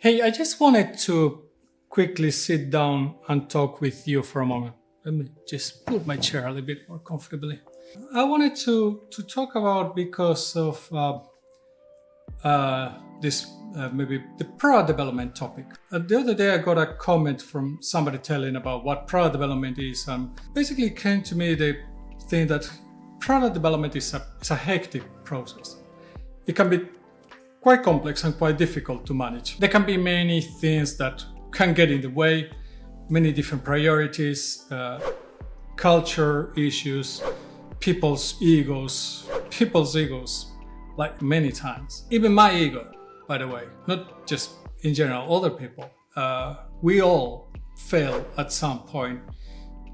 Hey, I just wanted to quickly sit down and talk with you for a moment. Let me just put my chair a little bit more comfortably. I wanted to talk about because of this maybe the product development topic. The other day I got a comment from somebody telling about what product development is, and basically came to me the thing that product development is a hectic process. It can be quite complex and quite difficult to manage. There can be many things that can get in the way, many different priorities, culture issues, people's egos, like many times. Even my ego, by the way, not just in general, other people. We all fail at some point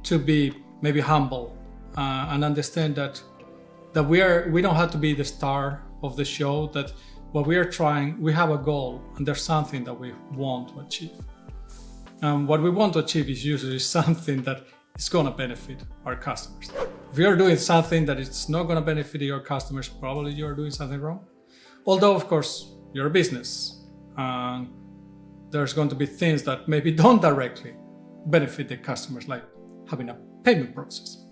to be maybe humble and understand that we don't have to be the star of the show, that what we are trying, we have a goal and there's something that we want to achieve. And what we want to achieve is usually something that is going to benefit our customers. If you're doing something that is not going to benefit your customers, probably you're doing something wrong. Although, of course, you're a business and there's going to be things that maybe don't directly benefit the customers, like having a payment process.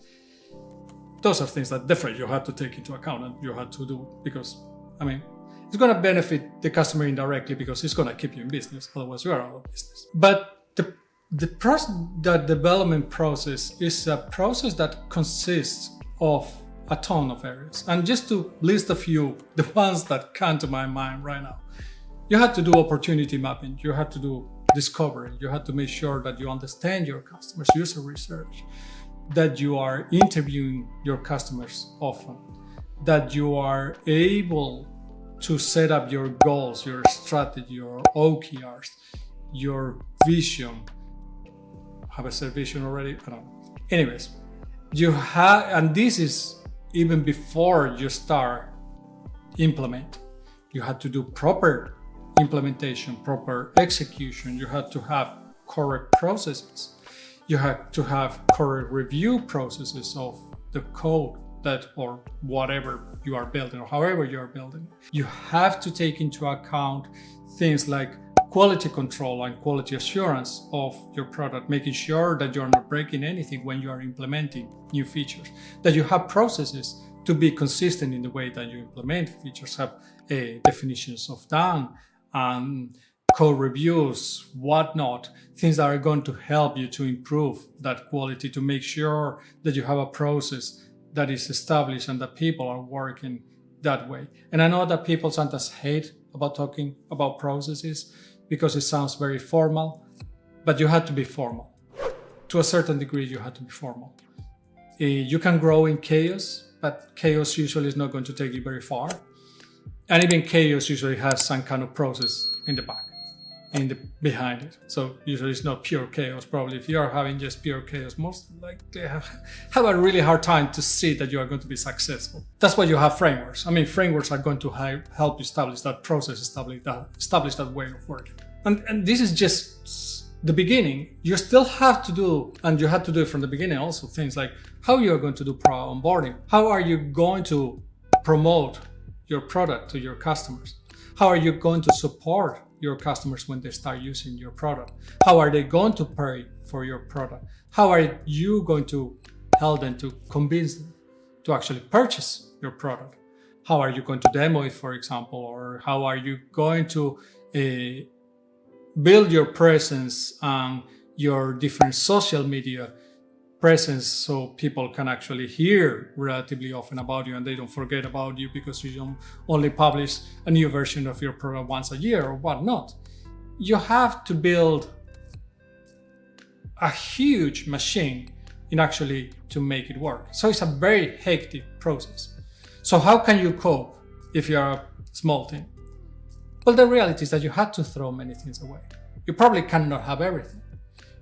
Those are things that definitely you have to take into account and you have to do, because, it's going to benefit the customer indirectly because it's going to keep you in business. Otherwise, you are out of business. But the development process is a process that consists of a ton of areas. And just to list a few, the ones that come to my mind right now, you have to do opportunity mapping, you have to do discovery, you have to make sure that you understand your customers, user research, that you are interviewing your customers often, that you are able to set up your goals, your strategy, your OKRs, your vision. Have I said vision already? I don't know. Anyways, you have, and this is even before you start implement. You have to do proper implementation, proper execution. You have to have correct processes. You have to have correct review processes of the code that or whatever you are building or however you are building. You have to take into account things like quality control and quality assurance of your product, making sure that you're not breaking anything when you are implementing new features, that you have processes to be consistent in the way that you implement features, have definitions of done and code reviews, whatnot, things that are going to help you to improve that quality, to make sure that you have a process that is established and that people are working that way. And I know that people sometimes hate about talking about processes because it sounds very formal, but you have to be formal. To a certain degree, you have to be formal. You can grow in chaos, but chaos usually is not going to take you very far. And even chaos usually has some kind of process in the back, behind it. So usually it's not pure chaos. Probably if you are having just pure chaos, most likely have a really hard time to see that you are going to be successful. That's why you have frameworks. Frameworks are going to help you establish that process, establish that way of working. And this is just the beginning. You still have to do, and you have to do it from the beginning also, things like how you are going to do product onboarding. How are you going to promote your product to your customers? How are you going to support your customers when they start using your product? How are they going to pay for your product? How are you going to help them to convince them to actually purchase your product? How are you going to demo it, for example? Or how are you going to build your presence and your different social media presence so people can actually hear relatively often about you and they don't forget about you because you don't only publish a new version of your product once a year or whatnot? You have to build a huge machine in actually to make it work. So it's a very hectic process. So how can you cope if you're a small team? Well, the reality is that you have to throw many things away. You probably cannot have everything.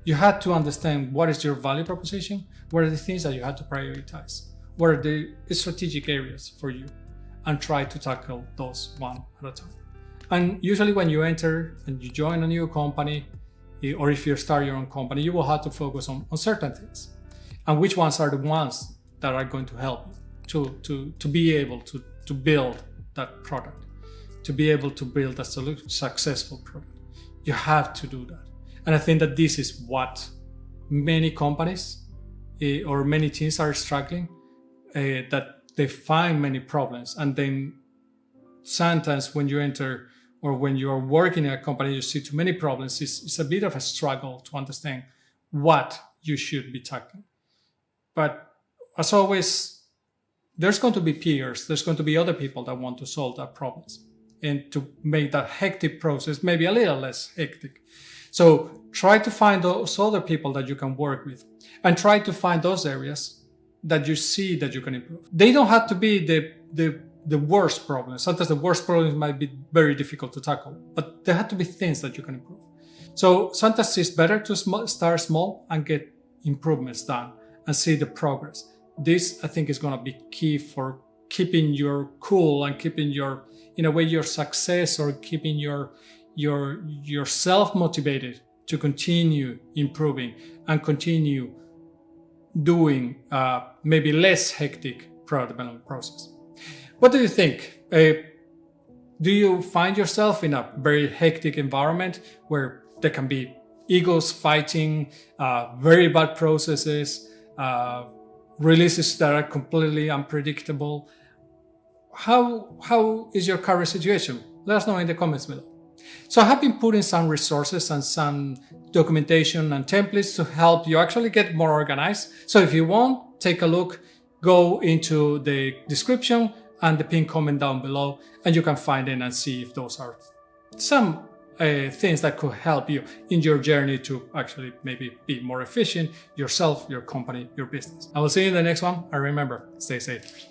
You had to understand what is your value proposition, what are the things that you have to prioritize, what are the strategic areas for you, and try to tackle those one at a time. And usually when you enter and you join a new company, or if you start your own company, you will have to focus on certain things. And which ones are the ones that are going to help you to be able to build that product, to be able to build a successful product. You have to do that. And I think that this is what many companies or many teams are struggling, that they find many problems. And then sometimes when you enter or when you are working in a company, you see too many problems. It's a bit of a struggle to understand what you should be tackling. But as always, there's going to be peers, there's going to be other people that want to solve that problems and to make that hectic process maybe a little less hectic. So try to find those other people that you can work with and try to find those areas that you see that you can improve. They don't have to be the worst problems. Sometimes the worst problems might be very difficult to tackle, but there have to be things that you can improve. So sometimes it's better to start small and get improvements done and see the progress. This, I think, is going to be key for keeping your cool and keeping your, in a way, your success, or keeping yourself motivated to continue improving and continue doing maybe less hectic product development process. What do you think? Do you find yourself in a very hectic environment where there can be egos fighting, very bad processes, releases that are completely unpredictable? How is your current situation? Let us know in the comments below. So I have been putting some resources and some documentation and templates to help you actually get more organized. So if you want, take a look, go into the description and the pinned comment down below, and you can find it and see if those are some things that could help you in your journey to actually maybe be more efficient yourself, your company, your business. I will see you in the next one, and remember, stay safe.